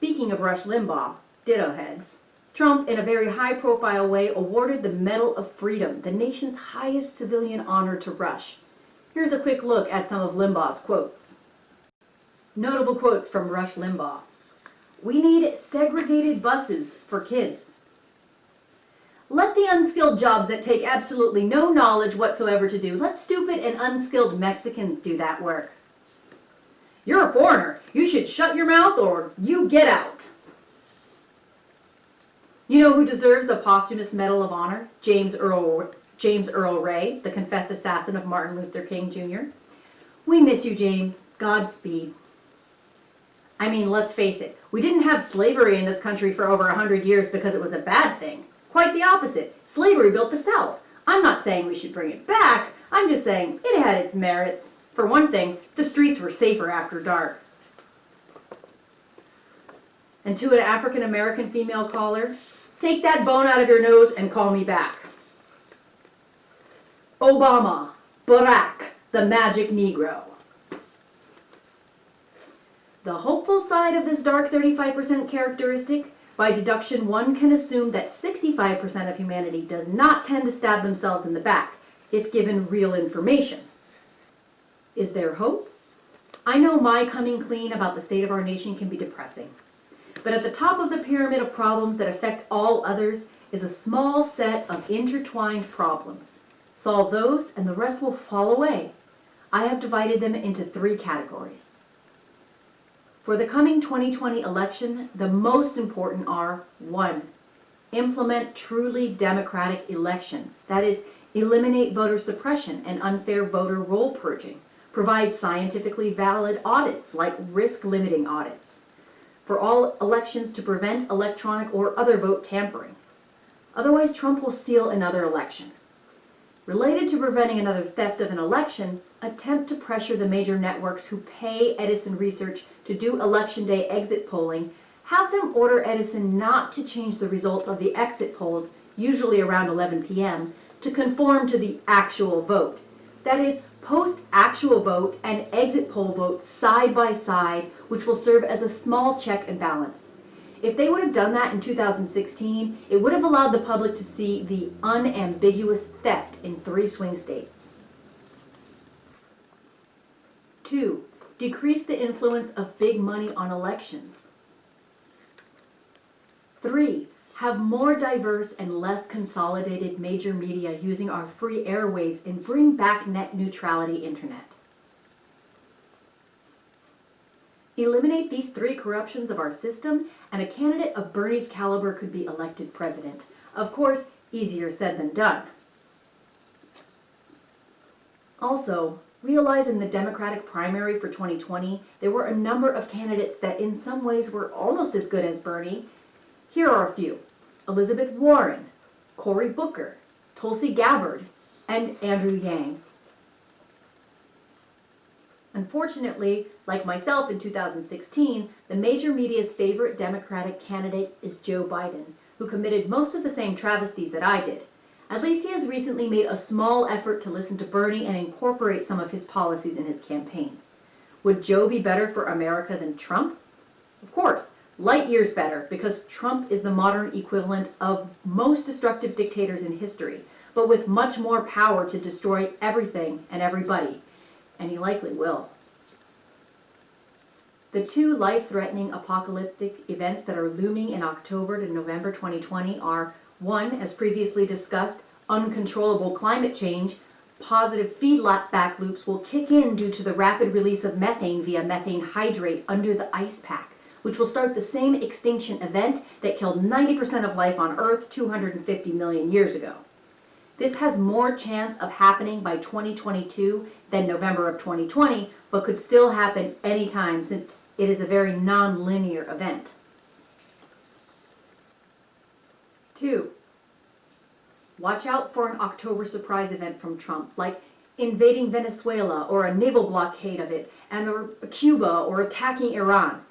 Speaking of Rush Limbaugh, ditto heads, Trump, in a very high-profile way, awarded the Medal of Freedom, the nation's highest civilian honor, to Rush. Here's a quick look at some of Limbaugh's quotes. Notable quotes from Rush Limbaugh. "We need segregated buses for kids. Let the unskilled jobs that take absolutely no knowledge whatsoever to do, let stupid and unskilled Mexicans do that work. You're a foreigner. You should shut your mouth or you get out." You know who deserves a posthumous Medal of Honor? James Earl Ray, the confessed assassin of Martin Luther King Jr. We miss you, James. Godspeed. I mean, let's face it, we didn't have slavery in this country for over 100 years because it was a bad thing. Quite the opposite. Slavery built the South. I'm not saying we should bring it back. I'm just saying it had its merits. For one thing, the streets were safer after dark. And to an African-American female caller, take that bone out of your nose and call me back. Obama, Barack, the magic Negro. The hopeful side of this dark 35% characteristic, by deduction, one can assume that 65% of humanity does not tend to stab themselves in the back, if given real information. Is there hope? I know my coming clean about the state of our nation can be depressing. But at the top of the pyramid of problems that affect all others is a small set of intertwined problems. Solve those and the rest will fall away. I have divided them into 3 categories. For the coming 2020 election, the most important are: 1. Implement truly democratic elections. That is, eliminate voter suppression and unfair voter roll purging. Provide scientifically valid audits, like risk-limiting audits, for all elections to prevent electronic or other vote tampering. Otherwise, Trump will steal another election. Related to preventing another theft of an election, attempt to pressure the major networks who pay Edison Research to do Election Day exit polling, have them order Edison not to change the results of the exit polls, usually around 11 p.m., to conform to the actual vote. That is, post actual vote and exit poll vote side by side, which will serve as a small check and balance. If they would have done that in 2016, it would have allowed the public to see the unambiguous theft in 3 swing states. 2. Decrease the influence of big money on elections. 3. Have more diverse and less consolidated major media using our free airwaves and bring back net neutrality internet. Eliminate these 3 corruptions of our system, and a candidate of Bernie's caliber could be elected president. Of course, easier said than done. Also, realize in the Democratic primary for 2020, there were a number of candidates that in some ways were almost as good as Bernie. Here are a few: Elizabeth Warren, Cory Booker, Tulsi Gabbard, and Andrew Yang. Unfortunately, like myself in 2016, the major media's favorite Democratic candidate is Joe Biden, who committed most of the same travesties that I did. At least he has recently made a small effort to listen to Bernie and incorporate some of his policies in his campaign. Would Joe be better for America than Trump? Of course, light years better, because Trump is the modern equivalent of most destructive dictators in history, but with much more power to destroy everything and everybody. And he likely will. The 2 life-threatening apocalyptic events that are looming in October to November 2020 are: 1, as previously discussed, uncontrollable climate change. Positive feedback loops will kick in due to the rapid release of methane via methane hydrate under the ice pack, which will start the same extinction event that killed 90% of life on Earth 250 million years ago. This has more chance of happening by 2022 than November of 2020, but could still happen anytime since it is a very non-linear event. 2. Watch out for an October surprise event from Trump, like invading Venezuela or a naval blockade of it, or Cuba, or attacking Iran,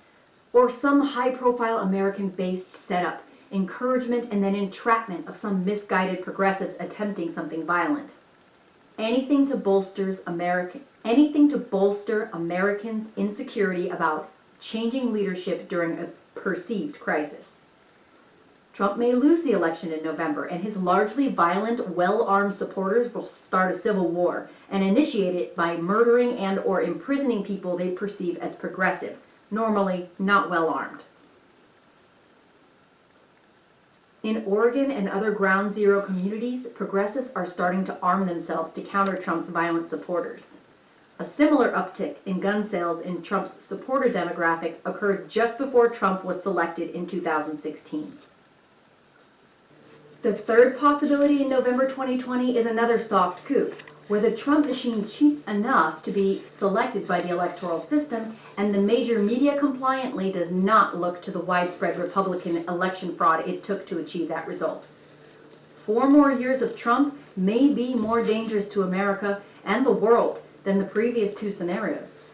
or some high-profile American-based setup, encouragement and then entrapment of some misguided progressives attempting something violent. Anything to bolster Americans' insecurity about changing leadership during perceived crisis. Trump may lose the election in November, and his largely violent, well-armed supporters will start a civil war and initiate it by murdering and or imprisoning people they perceive as progressive, normally not well-armed. In Oregon and other ground zero communities, progressives are starting to arm themselves to counter Trump's violent supporters. A similar uptick in gun sales in Trump's supporter demographic occurred just before Trump was selected in 2016. The third possibility in November 2020 is another soft coup, where the Trump machine cheats enough to be selected by the electoral system, and the major media compliantly does not look to the widespread Republican election fraud it took to achieve that result. 4 more years of Trump may be more dangerous to America and the world than the previous 2 scenarios.